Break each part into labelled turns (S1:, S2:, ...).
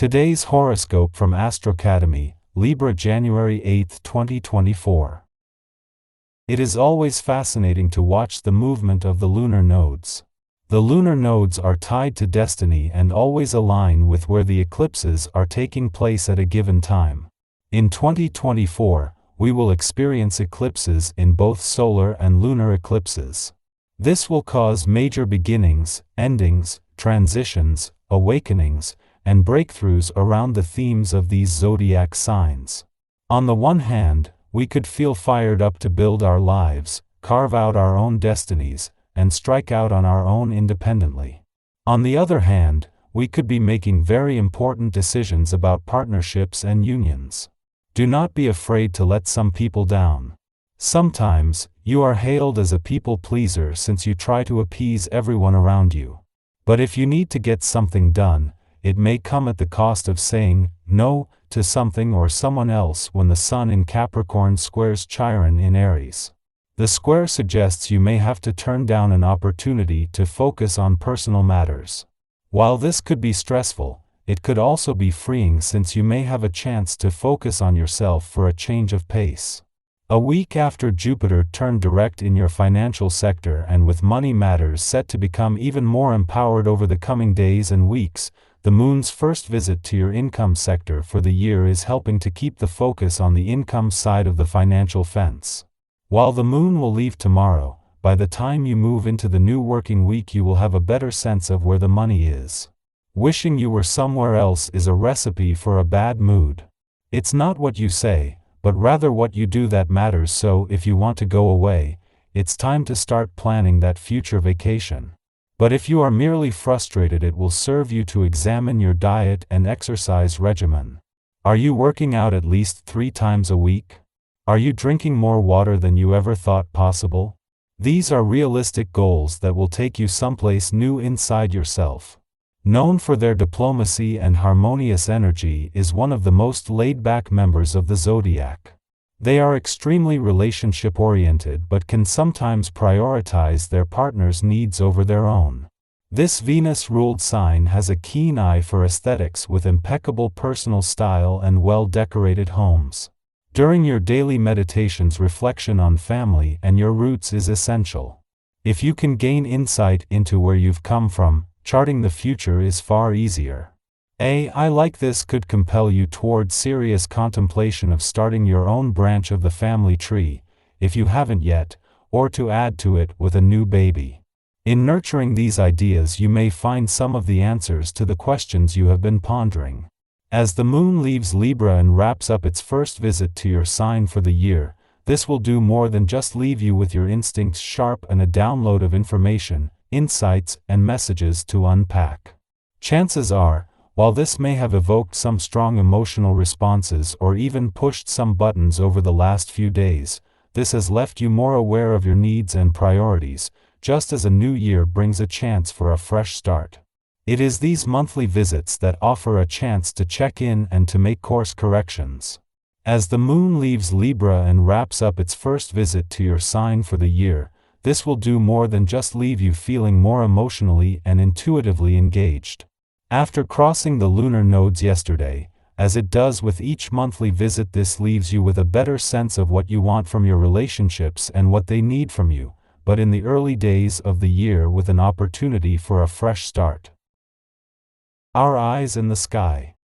S1: Today's horoscope from Astrocademy, Libra January 8, 2024. It is always fascinating to watch the movement of the lunar nodes. The lunar nodes are tied to destiny and always align with where the eclipses are taking place at a given time. In 2024, we will experience eclipses in both solar and lunar eclipses. This will cause major beginnings, endings, transitions, awakenings, and breakthroughs around the themes of these zodiac signs. On the one hand, we could feel fired up to build our lives, carve out our own destinies, and strike out on our own independently. On the other hand, we could be making very important decisions about partnerships and unions. Do not be afraid to let some people down. Sometimes, you are hailed as a people pleaser since you try to appease everyone around you. But if you need to get something done, it may come at the cost of saying no to something or someone else when the Sun in Capricorn squares Chiron in Aries. The square suggests you may have to turn down an opportunity to focus on personal matters. While this could be stressful, it could also be freeing since you may have a chance to focus on yourself for a change of pace. A week after Jupiter turned direct in your financial sector and with money matters set to become even more empowered over the coming days and weeks, the Moon's first visit to your income sector for the year is helping to keep the focus on the income side of the financial fence. While the Moon will leave tomorrow, by the time you move into the new working week you will have a better sense of where the money is. Wishing you were somewhere else is a recipe for a bad mood. It's not what you say, but rather what you do that matters, so if you want to go away, it's time to start planning that future vacation. But if you are merely frustrated, it will serve you to examine your diet and exercise regimen. Are you working out at least 3 times a week? Are you drinking more water than you ever thought possible? These are realistic goals that will take you someplace new inside yourself. Known for their diplomacy and harmonious energy is one of the most laid-back members of the zodiac. They are extremely relationship-oriented but can sometimes prioritize their partner's needs over their own. This Venus-ruled sign has a keen eye for aesthetics with impeccable personal style and well-decorated homes. During your daily meditations, reflection on family and your roots is essential. If you can gain insight into where you've come from, charting the future is far easier. I like this could compel you toward serious contemplation of starting your own branch of the family tree, if you haven't yet, or to add to it with a new baby. In nurturing these ideas you may find some of the answers to the questions you have been pondering. As the Moon leaves Libra and wraps up its first visit to your sign for the year, this will do more than just leave you with your instincts sharp and a download of information, insights, and messages to unpack. Chances are, while this may have evoked some strong emotional responses or even pushed some buttons over the last few days, this has left you more aware of your needs and priorities, just as a new year brings a chance for a fresh start. It is these monthly visits that offer a chance to check in and to make course corrections. As the Moon leaves Libra and wraps up its first visit to your sign for the year, this will do more than just leave you feeling more emotionally and intuitively engaged. After crossing the lunar nodes yesterday, as it does with each monthly visit, this leaves you with a better sense of what you want from your relationships and what they need from you, but in the early days of the year with an opportunity for a fresh start. Our eyes in the sky.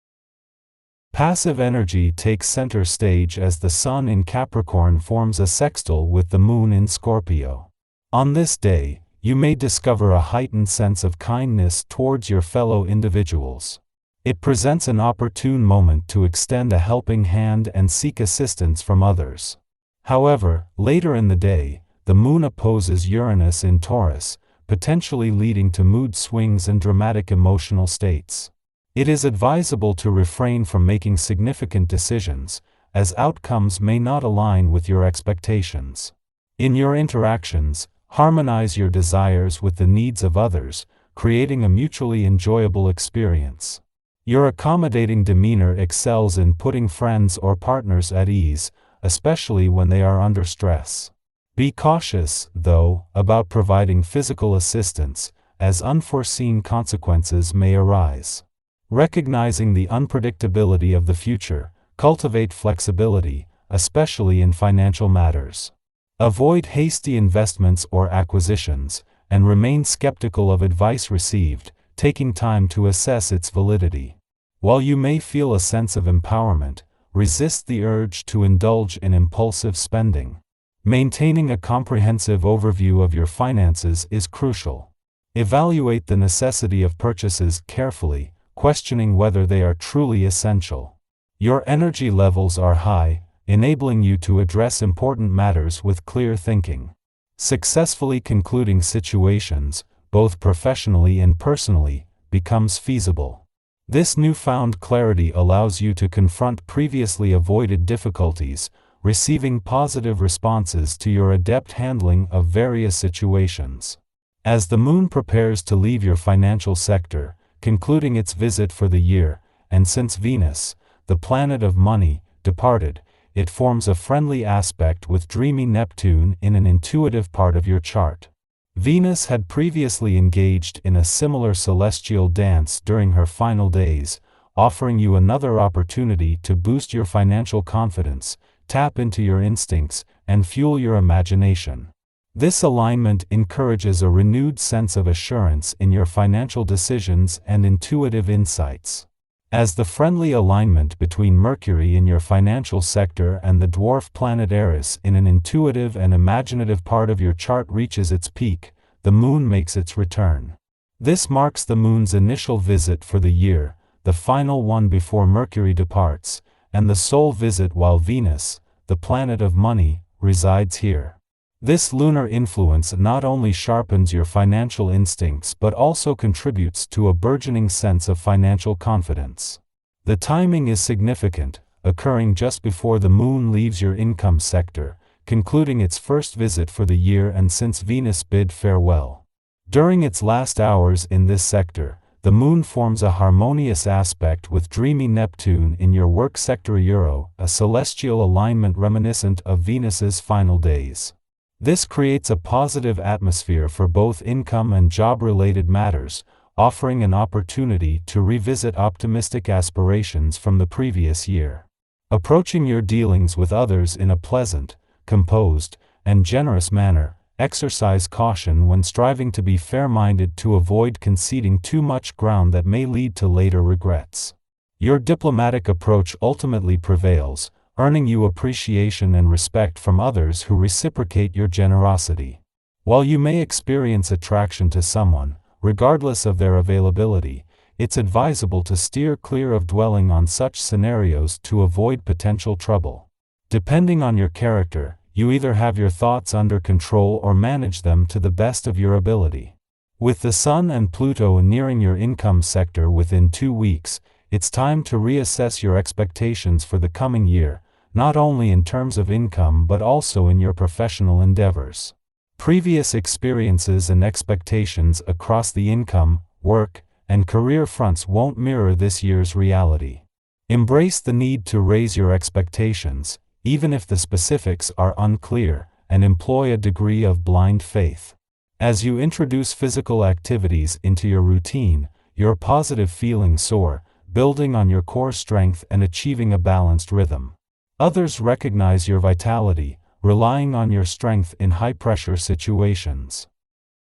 S1: Passive energy takes center stage as the Sun in Capricorn forms a sextile with the Moon in Scorpio. On this day, you may discover a heightened sense of kindness towards your fellow individuals. It presents an opportune moment to extend a helping hand and seek assistance from others. However, later in the day, the Moon opposes Uranus in Taurus, potentially leading to mood swings and dramatic emotional states. It is advisable to refrain from making significant decisions, as outcomes may not align with your expectations. In your interactions, harmonize your desires with the needs of others, creating a mutually enjoyable experience. Your accommodating demeanor excels in putting friends or partners at ease, especially when they are under stress. Be cautious, though, about providing physical assistance, as unforeseen consequences may arise. Recognizing the unpredictability of the future, cultivate flexibility, especially in financial matters. Avoid hasty investments or acquisitions, and remain skeptical of advice received, taking time to assess its validity. While you may feel a sense of empowerment, resist the urge to indulge in impulsive spending. Maintaining a comprehensive overview of your finances is crucial. Evaluate the necessity of purchases carefully, questioning whether they are truly essential. Your energy levels are high, enabling you to address important matters with clear thinking. Successfully concluding situations, both professionally and personally, becomes feasible. This newfound clarity allows you to confront previously avoided difficulties, receiving positive responses to your adept handling of various situations. As the moon prepares to leave your financial sector, concluding its visit for the year, and since Venus, the planet of money, departed, it forms a friendly aspect with dreamy Neptune in an intuitive part of your chart. Venus had previously engaged in a similar celestial dance during her final days, offering you another opportunity to boost your financial confidence, tap into your instincts, and fuel your imagination. This alignment encourages a renewed sense of assurance in your financial decisions and intuitive insights. As the friendly alignment between Mercury in your financial sector and the dwarf planet Eris in an intuitive and imaginative part of your chart reaches its peak, the moon makes its return. This marks the moon's initial visit for the year, the final one before Mercury departs, and the sole visit while Venus, the planet of money, resides here. This lunar influence not only sharpens your financial instincts but also contributes to a burgeoning sense of financial confidence. The timing is significant, occurring just before the moon leaves your income sector, concluding its first visit for the year and since Venus bid farewell. During its last hours in this sector, the moon forms a harmonious aspect with dreamy Neptune in your work sector Euro, a celestial alignment reminiscent of Venus's final days. This creates a positive atmosphere for both income and job-related matters, offering an opportunity to revisit optimistic aspirations from the previous year. Approaching your dealings with others in a pleasant, composed, and generous manner, exercise caution when striving to be fair-minded to avoid conceding too much ground that may lead to later regrets. Your diplomatic approach ultimately prevails, earning you appreciation and respect from others who reciprocate your generosity. While you may experience attraction to someone, regardless of their availability, it's advisable to steer clear of dwelling on such scenarios to avoid potential trouble. Depending on your character, you either have your thoughts under control or manage them to the best of your ability. With the Sun and Pluto nearing your income sector within 2 weeks, it's time to reassess your expectations for the coming year, not only in terms of income but also in your professional endeavors. Previous experiences and expectations across the income, work, and career fronts won't mirror this year's reality. Embrace the need to raise your expectations, even if the specifics are unclear, and employ a degree of blind faith. As you introduce physical activities into your routine, your positive feelings soar, building on your core strength and achieving a balanced rhythm. Others recognize your vitality, relying on your strength in high-pressure situations.